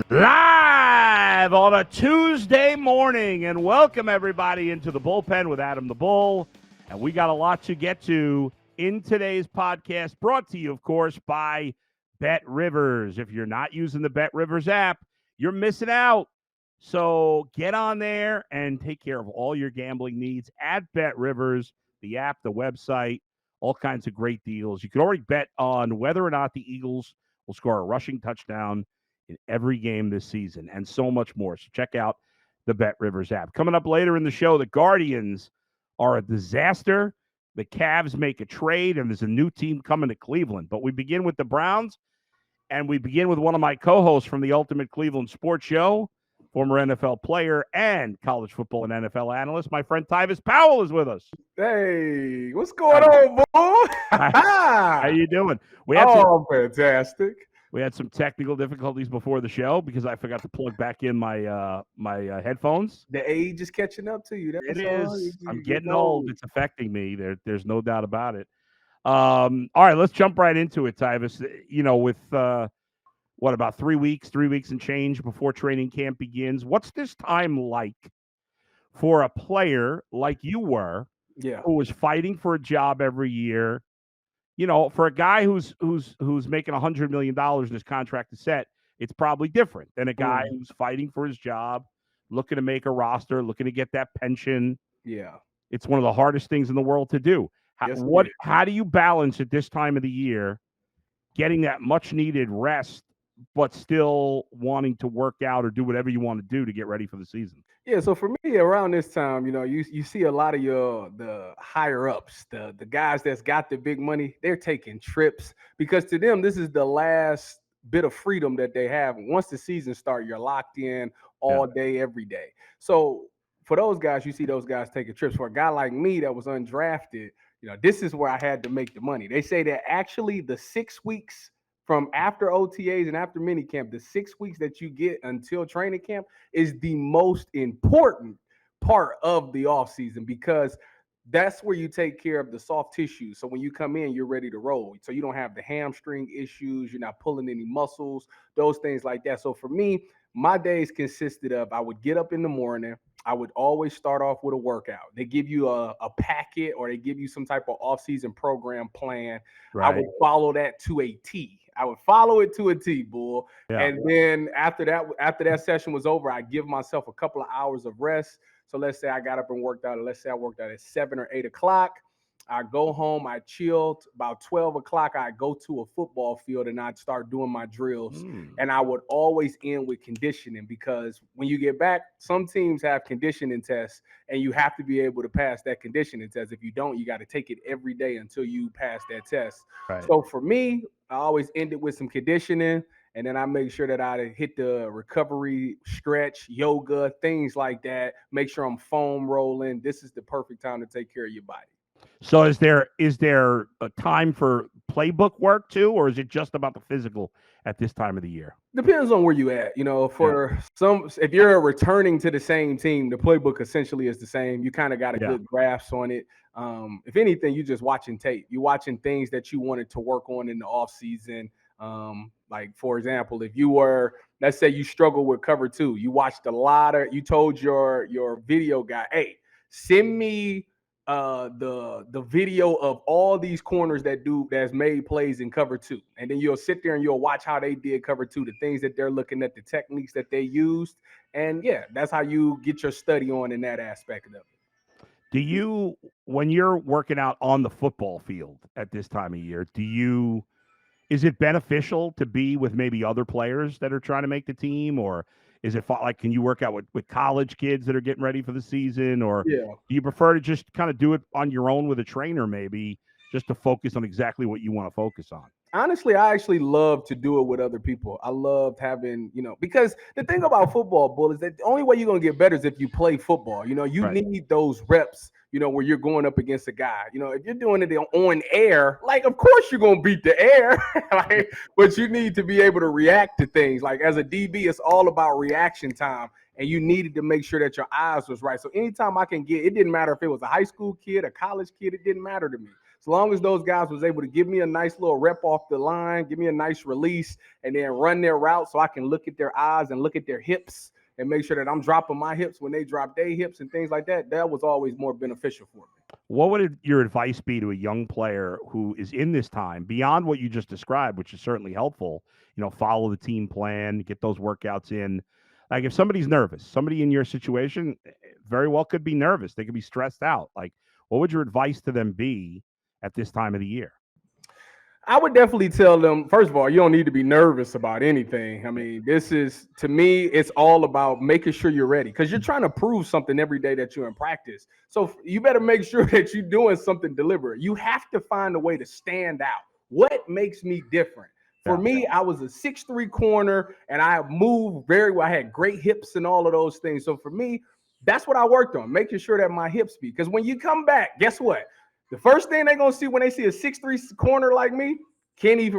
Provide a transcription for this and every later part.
Live on a Tuesday morning, and welcome everybody into the Bullpen with Adam the Bull. And we got a lot to get to in today's podcast, brought to you, of course, by Bet Rivers. If you're not using the Bet Rivers app, you're missing out. So get on there and take care of all your gambling needs at Bet Rivers, the app, the website, all kinds of great deals. You can already bet on whether or not the Eagles will score a rushing touchdown in every game this season, and so much more. So check out the Bet Rivers app. Coming up later in the show, the Guardians are a disaster. The Cavs make a trade, and there's a new team coming to Cleveland. But we begin with the Browns, and we begin with one of my co-hosts from the Ultimate Cleveland Sports Show, former NFL player and college football and NFL analyst. My friend Tyvis Powell is with us. Hey, what's going on, boy? How you doing? Fantastic. We had some technical difficulties before the show because I forgot to plug back in my headphones. The age is catching up to you. It is. I'm getting old. It's affecting me. There's no doubt about it. All right, let's jump right into it, Tyvis. You know, with about 3 weeks and change before training camp begins. What's this time like for a player like you were, who was fighting for a job every year? You know, for a guy who's making $100 million and his contract is set, it's probably different than a guy who's fighting for his job, looking to make a roster, looking to get that pension. Yeah. It's one of the hardest things in the world to do. How do you balance at this time of the year getting that much needed rest, but still wanting to work out or do whatever you want to do to get ready for the season? Yeah, so for me, around this time, you know, you see a lot of the higher ups, the guys that's got the big money, they're taking trips because to them, this is the last bit of freedom that they have. Once the season starts, you're locked in all day, every day. So for those guys, you see those guys taking trips. For a guy like me that was undrafted, you know, this is where I had to make the money. They say that actually the 6 weeks from after OTAs and after minicamp, the 6 weeks that you get until training camp is the most important part of the offseason because that's where you take care of the soft tissue. So when you come in, you're ready to roll. So you don't have the hamstring issues. You're not pulling any muscles, those things like that. So for me, my days consisted of I would get up in the morning. I would always start off with a workout. They give you a packet or they give you some type of off-season program plan. Right. I would follow that to a T. I would follow it to a T, bull. Yeah. And then after that session was over, I give myself a couple of hours of rest. So let's say I got up and worked out. Let's say I worked out at 7 or 8 o'clock. I go home, I chilled. About 12 o'clock, I go to a football field and I'd start doing my drills. And I would always end with conditioning because when you get back, some teams have conditioning tests and you have to be able to pass that conditioning test. If you don't, you got to take it every day until you pass that test. Right. So for me, I always ended with some conditioning. And then I make sure that I hit the recovery, stretch, yoga, things like that. Make sure I'm foam rolling. This is the perfect time to take care of your body. So is there a time for playbook work too, or is it just about the physical at this time of the year? Depends on where you at. You know, for some, if you're returning to the same team, the playbook essentially is the same. You kind of got a good grasp on it. If anything, you're just watching tape. You're watching things that you wanted to work on in the off season. Like for example, if you were, let's say you struggle with cover two, you watched you told your video guy, hey, send me the video of all these corners that's made plays in cover two. And then you'll sit there and you'll watch how they did cover two, the things that they're looking at, the techniques that they used. And that's how you get your study on in that aspect of it. Do you, when you're working out on the football field at this time of year, is it beneficial to be with maybe other players that are trying to make the team, or is it like, can you work out with college kids that are getting ready for the season, or do you prefer to just kind of do it on your own with a trainer, maybe just to focus on exactly what you want to focus on? Honestly, I actually love to do it with other people. I loved having, because the thing about football, Bull, is that the only way you're going to get better is if you play football. You need those reps, where you're going up against a guy. If you're doing it on air, like, of course you're going to beat the air, right? But you need to be able to react to things. Like, as a DB, it's all about reaction time. And you needed to make sure that your eyes was right. So anytime I can it didn't matter if it was a high school kid, a college kid, it didn't matter to me. As long as those guys was able to give me a nice little rep off the line, give me a nice release, and then run their route so I can look at their eyes and look at their hips and make sure that I'm dropping my hips when they drop their hips and things like that, that was always more beneficial for me. What would your advice be to a young player who is in this time beyond what you just described, which is certainly helpful? Follow the team plan, get those workouts in. Like if somebody's nervous, somebody in your situation very well could be nervous. They could be stressed out. Like, what would your advice to them be at this time of the year? I would definitely tell them, first of all, you don't need to be nervous about anything. I mean, this is, to me, it's all about making sure you're ready because you're trying to prove something every day that you're in practice. So you better make sure that you're doing something deliberate. You have to find a way to stand out. What makes me different? For me, I was a 6'3" corner and I moved very well. I had great hips and all of those things. So for me, that's what I worked on, making sure that my hips beat. Because when you come back, guess what? The first thing they're gonna see when they see a 6'3" corner like me, can he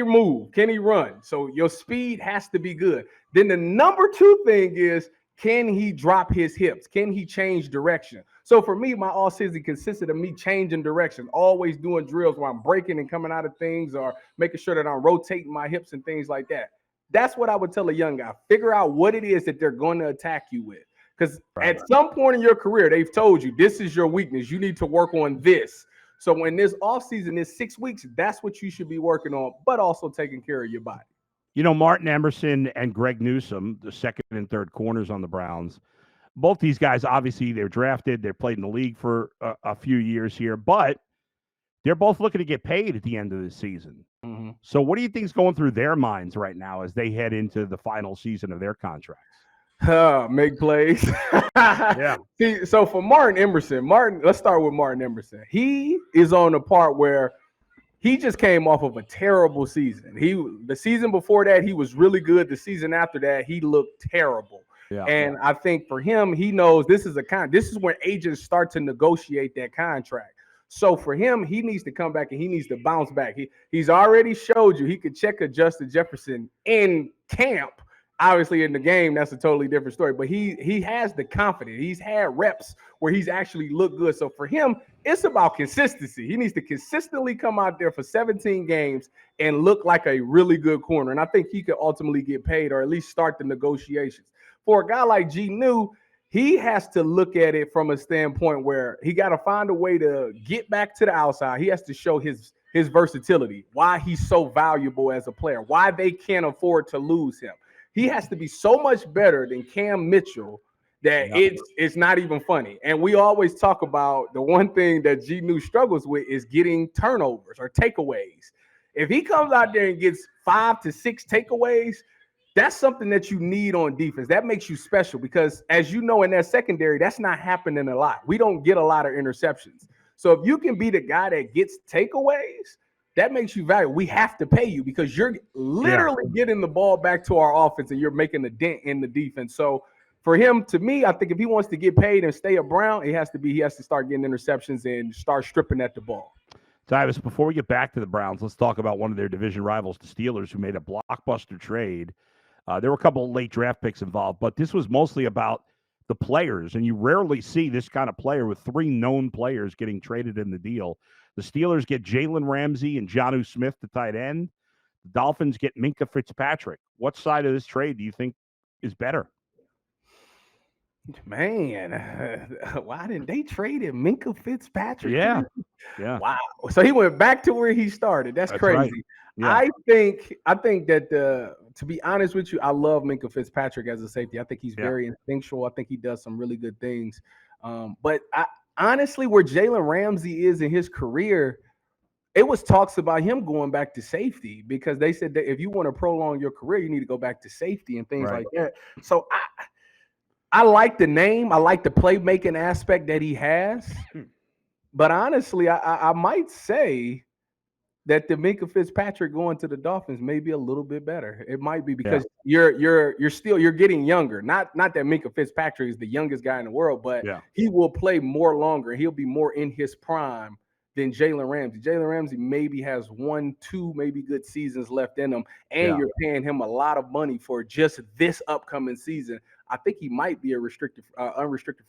move? Can he run? So your speed has to be good. Then the number two thing is, can he drop his hips? Can he change direction? So for me, my all season consisted of me changing direction, always doing drills where I'm breaking and coming out of things or making sure that I'm rotating my hips and things like that. That's what I would tell a young guy. Figure out what it is that they're going to attack you with. Because at some point in your career, they've told you this is your weakness. You need to work on this. So when this offseason is 6 weeks, that's what you should be working on, but also taking care of your body. Martin Emerson and Greg Newsome, the second and third corners on the Browns, both these guys, obviously, they're drafted. They've played in the league for a few years here, but they're both looking to get paid at the end of the season. Mm-hmm. So what do you think is going through their minds right now as they head into the final season of their contracts? Make plays. Yeah. See, so for Emerson, let's start with Martin Emerson. He is on the part where he just came off of a terrible season. The season before that, he was really good. The season after that, he looked terrible. Yeah. And I think for him, he knows this is when agents start to negotiate that contract. So for him, he needs to come back and he needs to bounce back. He's already showed you he could check a Justin Jefferson in camp. Obviously, in the game, that's a totally different story. But he has the confidence. He's had reps where he's actually looked good. So for him, it's about consistency. He needs to consistently come out there for 17 games and look like a really good corner. And I think he could ultimately get paid or at least start the negotiations. For a guy like G. New, he has to look at it from a standpoint where he got to find a way to get back to the outside. He has to show his versatility, why he's so valuable as a player, why they can't afford to lose him. He has to be so much better than Cam Mitchell that it's not even funny. And we always talk about the one thing that G. New struggles with is getting turnovers or takeaways. If he comes out there and gets 5 to 6 takeaways, that's something that you need on defense. That makes you special because, as you know, in that secondary, that's not happening a lot. We don't get a lot of interceptions. So if you can be the guy that gets takeaways, that makes you valuable. We have to pay you because you're literally getting the ball back to our offense and you're making a dent in the defense. So for him, to me, I think if he wants to get paid and stay a Brown, he has to start getting interceptions and start stripping at the ball. Tyvis, before we get back to the Browns, let's talk about one of their division rivals, the Steelers, who made a blockbuster trade. There were a couple of late draft picks involved, but this was mostly about the players, and you rarely see this kind of player with 3 known players getting traded in the deal. The Steelers get Jalen Ramsey and Jonnu Smith, the tight end. The Dolphins get Minkah Fitzpatrick. What side of this trade do you think is better? Man, why didn't they trade him? Minkah Fitzpatrick? Yeah. Wow. So he went back to where he started. That's crazy. Right. Yeah. I think that to be honest with you, I love Minkah Fitzpatrick as a safety. I think he's very instinctual. I think he does some really good things. But honestly, where Jalen Ramsey is in his career, it was talks about him going back to safety because they said that if you want to prolong your career, you need to go back to safety and things like that. So I like the name. I like the playmaking aspect that he has. But honestly, I might say that the Minkah Fitzpatrick going to the Dolphins may be a little bit better. It might be because you're getting younger. Not that Minkah Fitzpatrick is the youngest guy in the world, but he will play more longer. He'll be more in his prime than Jalen Ramsey. Jalen Ramsey maybe has 1, 2, maybe good seasons left in him, and you're paying him a lot of money for just this upcoming season. I think he might be a unrestricted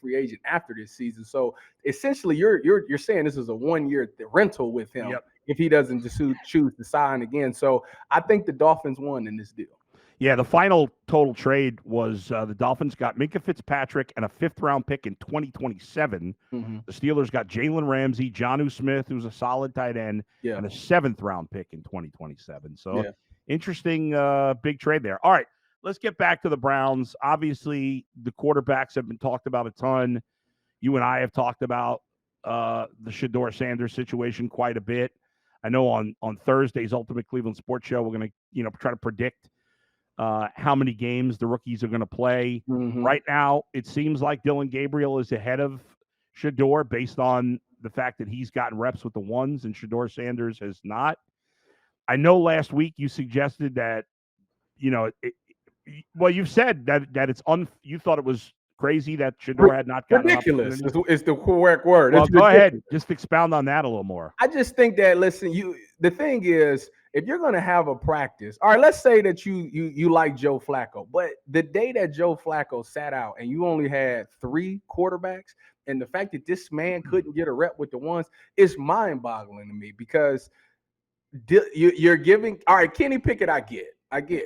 free agent after this season. So essentially, you're saying this is a 1-year rental with him Yep. if he doesn't just choose to sign again. So I think the Dolphins won in this deal. Yeah, the final total trade was the Dolphins got Minkah Fitzpatrick and a 5th-round pick in 2027. Mm-hmm. The Steelers got Jalen Ramsey, Jonnu Smith, who's a solid tight end, Yeah. and a 7th-round pick in 2027. So Yeah. interesting big trade there. All right, let's get back to the Browns. Obviously, the quarterbacks have been talked about a ton. You and I have talked about the Shedeur Sanders situation quite a bit. I know on Thursday's Ultimate Cleveland Sports Show, we're going to try to predict how many games the rookies are going to play. Mm-hmm. Right now, it seems like Dylan Gabriel is ahead of Shedeur based on the fact that he's gotten reps with the ones and Shedeur Sanders has not. I know last week you suggested that, you've said that it's you thought it was crazy that Shedeur had not gotten ridiculous. It's the correct word. Well, it's go ridiculous. ahead. Just expound on that a little more. I just think that the thing is, if you're going to have a practice, all right, let's say that you like Joe Flacco, but the day that Joe Flacco sat out and you only had 3 quarterbacks, and the fact that this man couldn't get a rep with the ones is mind-boggling to me, because you're giving, all right, Kenny Pickett, I get.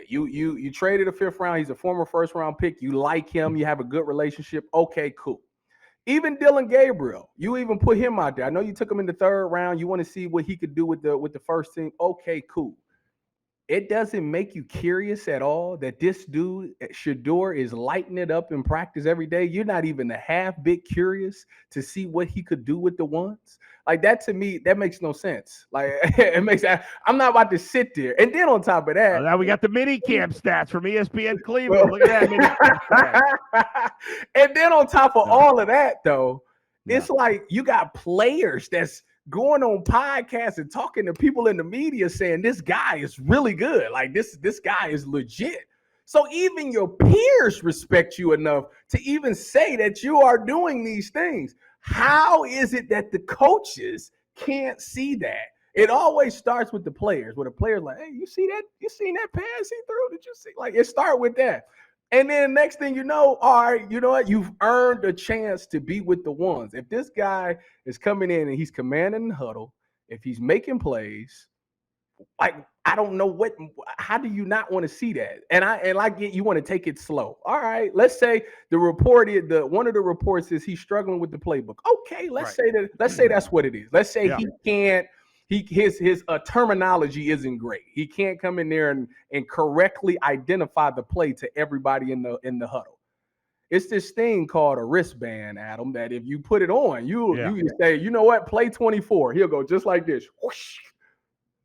You traded a 5th round. He's a former 1st-round pick. You like him. You have a good relationship. Okay, cool. Even Dylan Gabriel, you even put him out there. I know you took him in the 3rd round. You want to see what he could do with the first team. Okay, cool. It doesn't make you curious at all that this dude, Shedeur, is lighting it up in practice every day. You're not even a half bit curious to see what he could do with the ones. Like, that to me, that makes no sense. Like, I'm not about to sit there. And then on top of that, now we got the mini camp stats from ESPN Cleveland. Look at that mini camp stats. And then on top of all of that, though, it's like you got players that's going on podcasts and talking to people in the media saying this guy is really good. Like, this guy is legit. So even your peers respect you enough to even say that you are doing these things. How is it that the coaches can't see that? It always starts with the players, where the players like, hey, you see that? You seen that pass he threw? Did you see? Like, it start with that. And then next thing you know, all right, you know what? You've earned a chance to be with the ones. If this guy is coming in and he's commanding the huddle, if he's making plays, like, I don't know how do you not want to see that? And I get you want to take it slow. All right, let's say one of the reports is he's struggling with the playbook. Okay, let's say that's what it is. Let's say he can't. His terminology isn't great. He can't come in there and correctly identify the play to everybody in the huddle. It's this thing called a wristband, Adam, that if you put it on, you say, you know what, play 24. He'll go just like this, whoosh,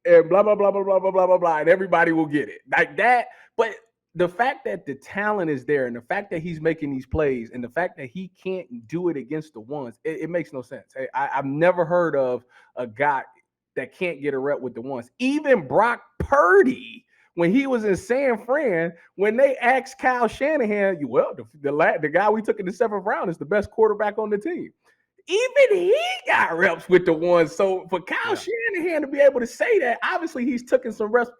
and blah blah blah blah blah blah blah blah blah, and everybody will get it like that. But the fact that the talent is there, and the fact that he's making these plays, and the fact that he can't do it against the ones, it makes no sense. Hey, I've never heard of a guy that can't get a rep with the ones. Even Brock Purdy, when he was in San Fran, when they asked Kyle Shanahan, the guy we took in the 7th round is the best quarterback on the team. Even he got reps with the ones. So for Kyle Shanahan to be able to say that, obviously he's taking some reps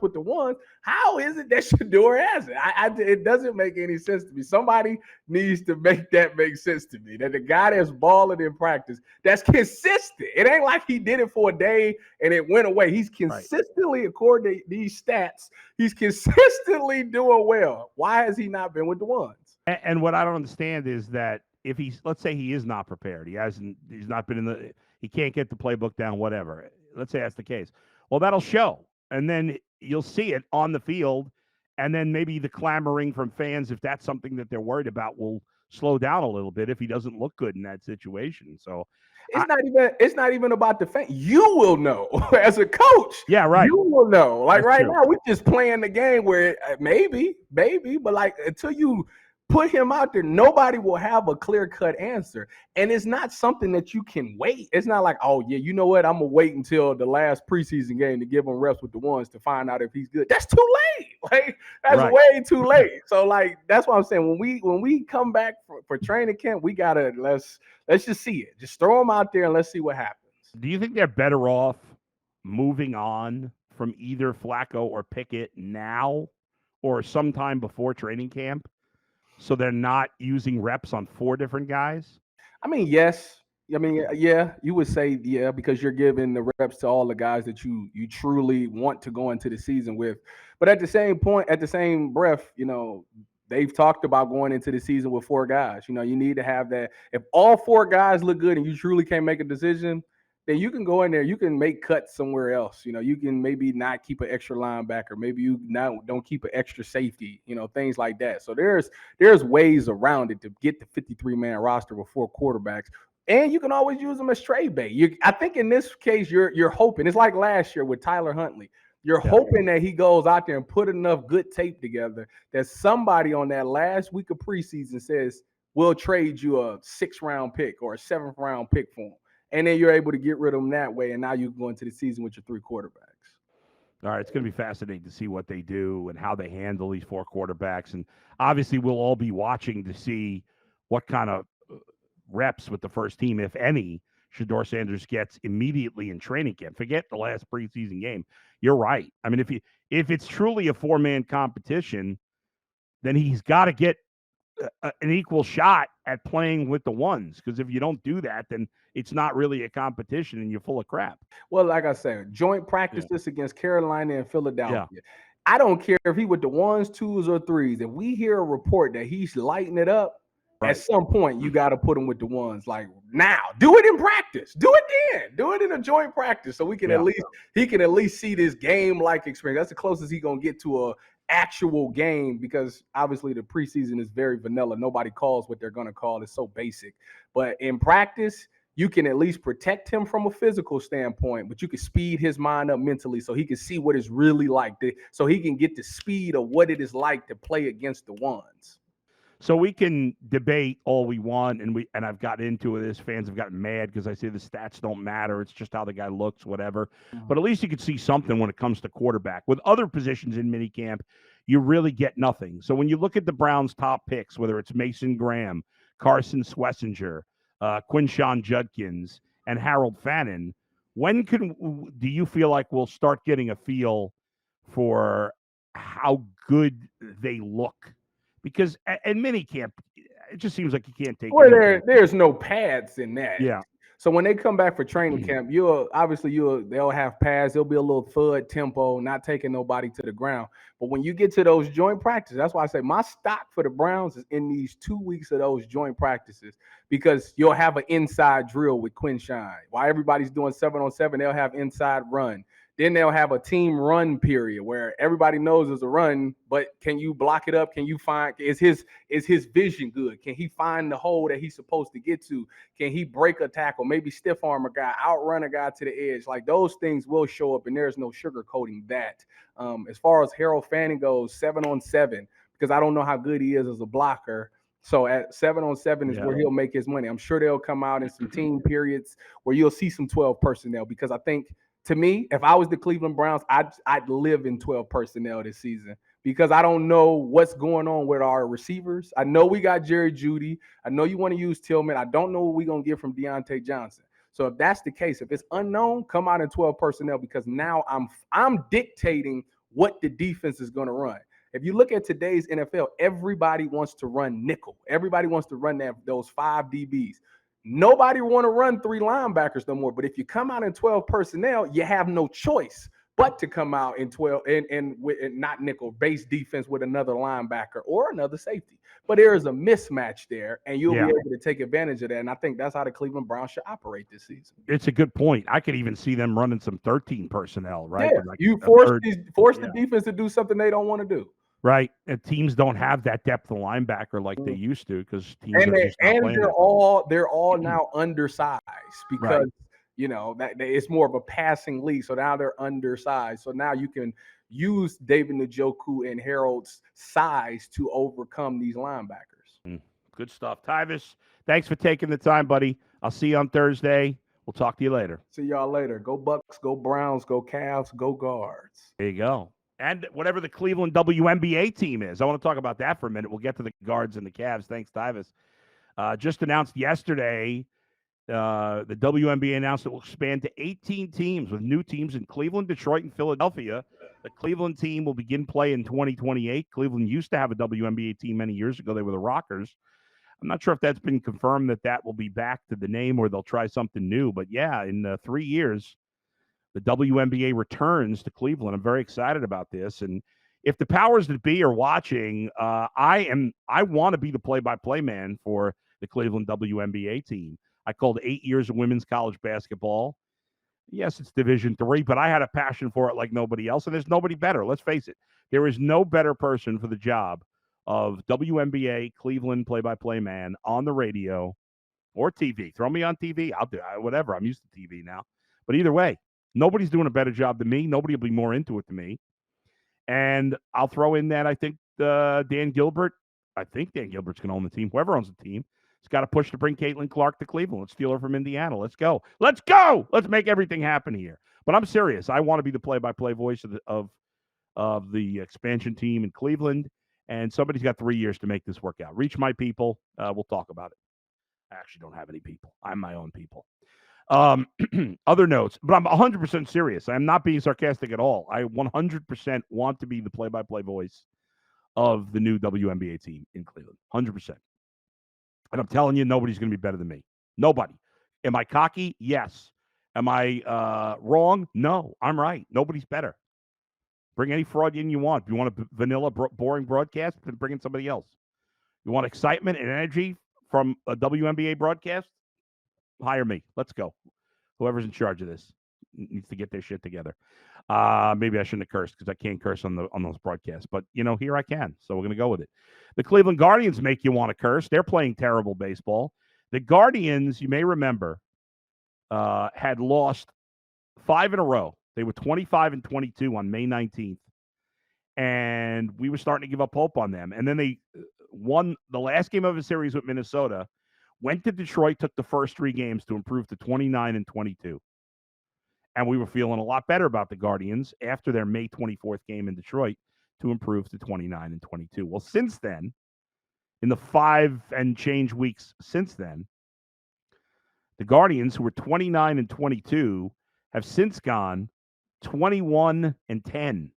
with the ones. How is it that Shedeur has it? It doesn't make any sense to me. Somebody needs to make that make sense to me. That the guy that's balling in practice, that's consistent. It ain't like he did it for a day and it went away. He's consistently, according to these stats, he's consistently doing well. Why has he not been with the ones? And what I don't understand is that if let's say he is not prepared, he's not been he can't get the playbook down, whatever. Let's say that's the case. Well, that'll show. And then you'll see it on the field. And then maybe the clamoring from fans, if that's something that they're worried about, will slow down a little bit if he doesn't look good in that situation. So it's not even about the fan. You will know as a coach. Yeah, right. You will know. Like, that's right true. Now, we're just playing the game where maybe, but like, until you put him out there, nobody will have a clear-cut answer. And it's not something that you can wait. It's not like, oh, yeah, you know what? I'm going to wait until the last preseason game to give him reps with the ones to find out if he's good. That's too late. Like, that's way too late. So, like, that's what I'm saying. When we come back for training camp, we got to let's just see it. Just throw them out there and let's see what happens. Do you think they're better off moving on from either Flacco or Pickett now or sometime before training camp? So they're not using reps on 4 different guys? I mean, yes. I mean, yeah, you would say yeah because you're giving the reps to all the guys that you truly want to go into the season with. But at the same point, at the same breath, they've talked about going into the season with 4 guys. You need to have that. If all 4 guys look good and you truly can't make a decision, then you can go in there. You can make cuts somewhere else. You can maybe not keep an extra linebacker. Maybe you don't keep an extra safety. Things like that. So there's ways around it to get the 53-man roster with 4 quarterbacks. And you can always use them as trade bait. I think in this case, you're hoping. It's like last year with Tyler Huntley. You're hoping that he goes out there and put enough good tape together that somebody on that last week of preseason says, we'll trade you a 6th-round pick or a 7th-round pick for him. And then you're able to get rid of them that way. And now you can go into the season with your 3 quarterbacks. All right, it's going to be fascinating to see what they do and how they handle these 4 quarterbacks. And obviously, we'll all be watching to see what kind of reps with the first team, if any, Shedeur Sanders gets immediately in training camp. Forget the last preseason game. You're right. I mean, if it's truly a 4-man competition, then he's got to get an equal shot at playing with the ones. Because if you don't do that, then it's not really a competition and you're full of crap. Well, like I said, joint practices against Carolina and Philadelphia. Yeah. I don't care if he with the 1s, 2s, or 3s. If we hear a report that he's lighting it up, at some point you got to put him with the 1s. Like now, do it in practice. Do it then. Do it in a joint practice so we can he can at least see this game-like experience. That's the closest he's gonna get to a actual game because obviously the preseason is very vanilla. Nobody calls what they're gonna call. It's so basic. But in practice, you can at least protect him from a physical standpoint, but you can speed his mind up mentally so he can see what it's really like, so he can get the speed of what it is like to play against the ones. So we can debate all we want, and I've got into this. Fans have gotten mad because I say the stats don't matter. It's just how the guy looks, whatever. But at least you can see something when it comes to quarterback. With other positions in minicamp, you really get nothing. So when you look at the Browns' top picks, whether it's Mason Graham, Carson Schlesinger, Quinshon Judkins, and Harold Fannin, when do you feel like we'll start getting a feel for how good they look? Because in minicamp, it just seems like you can't take. Well, there's no pads in that. Yeah. So when they come back for training camp, they'll have pads. There'll be a little thud tempo, not taking nobody to the ground. But when you get to those joint practices, that's why I say my stock for the Browns is in these 2 weeks of those joint practices because you'll have an inside drill with Quinshon. While everybody's doing 7-on-7, they'll have inside run. Then they'll have a team run period where everybody knows there's a run, but can you block it up? Can you find is his vision good? Can he find the hole that he's supposed to get to? Can he break a tackle? Maybe stiff arm a guy, outrun a guy to the edge. Like those things will show up, and there's no sugarcoating that. As far as Harold Fanning goes, 7-on-7, because I don't know how good he is as a blocker. So at 7-on-7 is where he'll make his money. I'm sure they'll come out in some team periods where you'll see some 12 personnel because I think – to me, if I was the Cleveland Browns, I'd live in 12 personnel this season because I don't know what's going on with our receivers. I know we got Jerry Jeudy. I know you want to use Tillman. I don't know what we're going to get from Deontay Johnson. So if that's the case, if it's unknown, come out in 12 personnel because now I'm dictating what the defense is going to run. If you look at today's NFL, everybody wants to run nickel. Everybody wants to run those 5 DBs. Nobody want to run 3 linebackers no more. But if you come out in 12 personnel, you have no choice but to come out in 12 and not nickel base defense with another linebacker or another safety. But there is a mismatch there, and you'll be able to take advantage of that. And I think that's how the Cleveland Browns should operate this season. It's a good point. I could even see them running some 13 personnel, right? Yeah, like you force the defense to do something they don't want to do. Right, and teams don't have that depth of linebacker like they used to because teams they're all now undersized because that it's more of a passing league. So now they're undersized. So now you can use David Njoku and Harold's size to overcome these linebackers. Good stuff, Tyvis. Thanks for taking the time, buddy. I'll see you on Thursday. We'll talk to you later. See y'all later. Go Bucks, go Browns, go Cavs, go Guards. There you go. And whatever the Cleveland WNBA team is. I want to talk about that for a minute. We'll get to the Guards and the Cavs. Thanks, Tyvis. Just announced yesterday, the WNBA announced it will expand to 18 teams with new teams in Cleveland, Detroit, and Philadelphia. The Cleveland team will begin play in 2028. Cleveland used to have a WNBA team many years ago. They were the Rockers. I'm not sure if that's been confirmed that will be back to the name or they'll try something new. But yeah, in 3 years, the WNBA returns to Cleveland. I'm very excited about this. And if the powers that be are watching, I want to be the play-by-play man for the Cleveland WNBA team. I called 8 years of women's college basketball. Yes, it's Division III, but I had a passion for it like nobody else, and there's nobody better. Let's face it. There is no better person for the job of WNBA Cleveland play-by-play man on the radio or TV. Throw me on TV. I'll do whatever. I'm used to TV now. But either way, nobody's doing a better job than me. Nobody will be more into it than me. And I'll throw in that I think Dan Gilbert's going to own the team. Whoever owns the team has got to push to bring Caitlin Clark to Cleveland. Let's steal her from Indiana. Let's go. Let's go. Let's make everything happen here. But I'm serious. I want to be the play-by-play voice of the expansion team in Cleveland. And somebody's got 3 years to make this work out. Reach my people. We'll talk about it. I actually don't have any people. I'm my own people. Other notes, but I'm 100% serious. I'm not being sarcastic at all. I 100% want to be the play-by-play voice of the new WNBA team in Cleveland. 100%. And I'm telling you, nobody's going to be better than me. Nobody. Am I cocky? Yes. Am I wrong? No, I'm right. Nobody's better. Bring any fraud in you want. If you want a vanilla, boring broadcast, then bring in somebody else. You want excitement and energy from a WNBA broadcast? Hire me. Let's go. Whoever's in charge of this needs to get their shit together. Maybe I shouldn't have cursed because I can't curse on those broadcasts. But, here I can. So we're going to go with it. The Cleveland Guardians make you want to curse. They're playing terrible baseball. The Guardians, you may remember, had lost 5 in a row. They were 25-22 on May 19th. And we were starting to give up hope on them. And then they won the last game of a series with Minnesota, went to Detroit, took the first 3 games to improve to 29-22. And we were feeling a lot better about the Guardians after their May 24th game in Detroit to improve to 29-22. Well, since then, in the 5 and change weeks since then, the Guardians, who were 29-22, have since gone 21-10.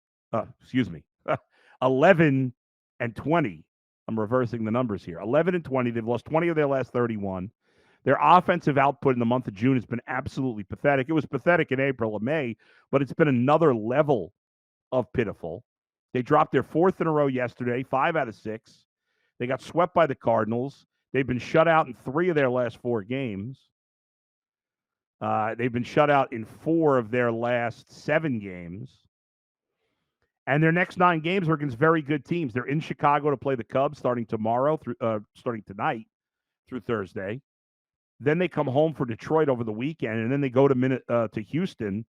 11-20. I'm reversing the numbers here. 11-20. They've lost 20 of their last 31. Their offensive output in the month of June has been absolutely pathetic. It was pathetic in April and May, but it's been another level of pitiful. They dropped their 4th in a row yesterday, 5 out of 6. They got swept by the Cardinals. They've been shut out in 3 of their last 4 games. They've been shut out in 4 of their last 7 games. And their next 9 games are against very good teams. They're in Chicago to play the Cubs starting tonight through Thursday. Then they come home for Detroit over the weekend, and then they go to Houston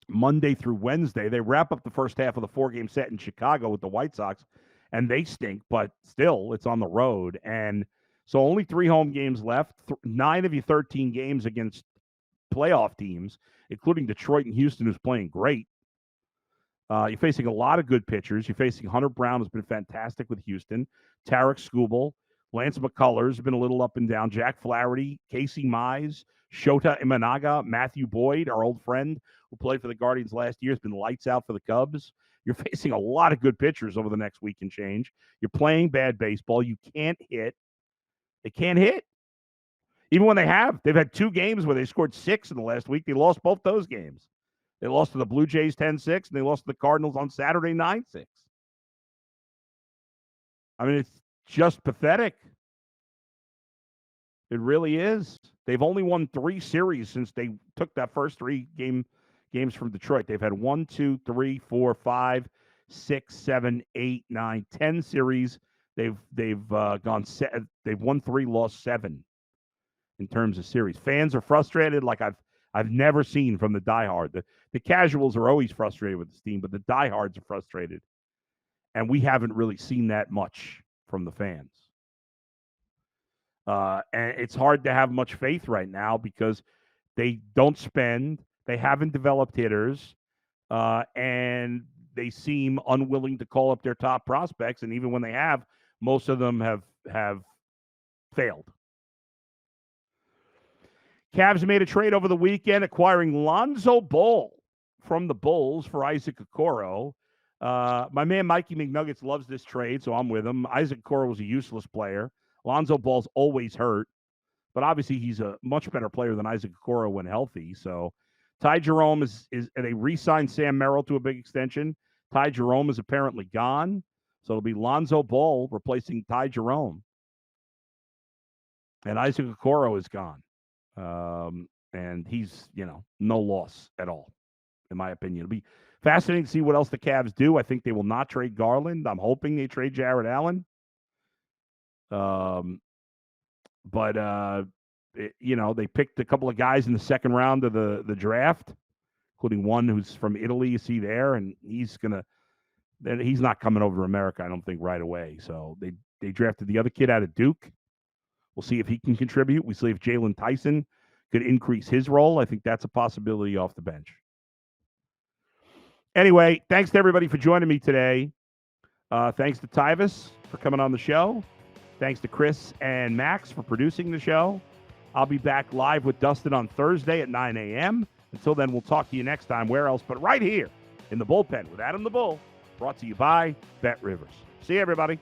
Monday through Wednesday. They wrap up the first half of the 4-game set in Chicago with the White Sox, and they stink, but still, it's on the road. And so only 3 home games left, 9 of your 13 games against playoff teams, including Detroit and Houston, who's playing great. You're facing a lot of good pitchers. You're facing Hunter Brown, who's been fantastic with Houston. Tarek Skubal, Lance McCullers has been a little up and down. Jack Flaherty, Casey Mize, Shota Imanaga, Matthew Boyd, our old friend who played for the Guardians last year, has been lights out for the Cubs. You're facing a lot of good pitchers over the next week and change. You're playing bad baseball. You can't hit. They can't hit. Even when they've had 2 games where they scored 6 in the last week. They lost both those games. They lost to the Blue Jays 10-6, and they lost to the Cardinals on Saturday 9-6. I mean, it's just pathetic. It really is. They've only won 3 series since they took that first 3 games from Detroit. They've had 1, 2, 3, 4, 5, 6, 7, 8, 9, 10 series. They've won 3, lost 7 in terms of series. Fans are frustrated like I've never seen from the diehard. The casuals are always frustrated with this team, but the diehards are frustrated. And we haven't really seen that much from the fans. And it's hard to have much faith right now because they don't spend, they haven't developed hitters, and they seem unwilling to call up their top prospects. And even when they have, most of them have failed. Cavs made a trade over the weekend acquiring Lonzo Ball from the Bulls for Isaac Okoro. My man Mikey McNuggets loves this trade, so I'm with him. Isaac Okoro was a useless player. Lonzo Ball's always hurt, but obviously he's a much better player than Isaac Okoro when healthy. So Ty Jerome is and they re-signed Sam Merrill to a big extension. Ty Jerome is apparently gone, so it'll be Lonzo Ball replacing Ty Jerome. And Isaac Okoro is gone. And he's, no loss at all, in my opinion. It'll be fascinating to see what else the Cavs do. I think they will not trade Garland. I'm hoping they trade Jared Allen. They picked a couple of guys in the second round of the draft, including one who's from Italy, you see there, and he's not coming over to America, I don't think, right away. So they drafted the other kid out of Duke. We'll see if he can contribute. We see if Jalen Tyson could increase his role. I think that's a possibility off the bench. Anyway, thanks to everybody for joining me today. Thanks to Tyvis for coming on the show. Thanks to Chris and Max for producing the show. I'll be back live with Dustin on Thursday at 9 a.m. Until then, we'll talk to you next time. Where else but right here in the Bullpen with Adam the Bull, brought to you by Bet Rivers. See you, everybody.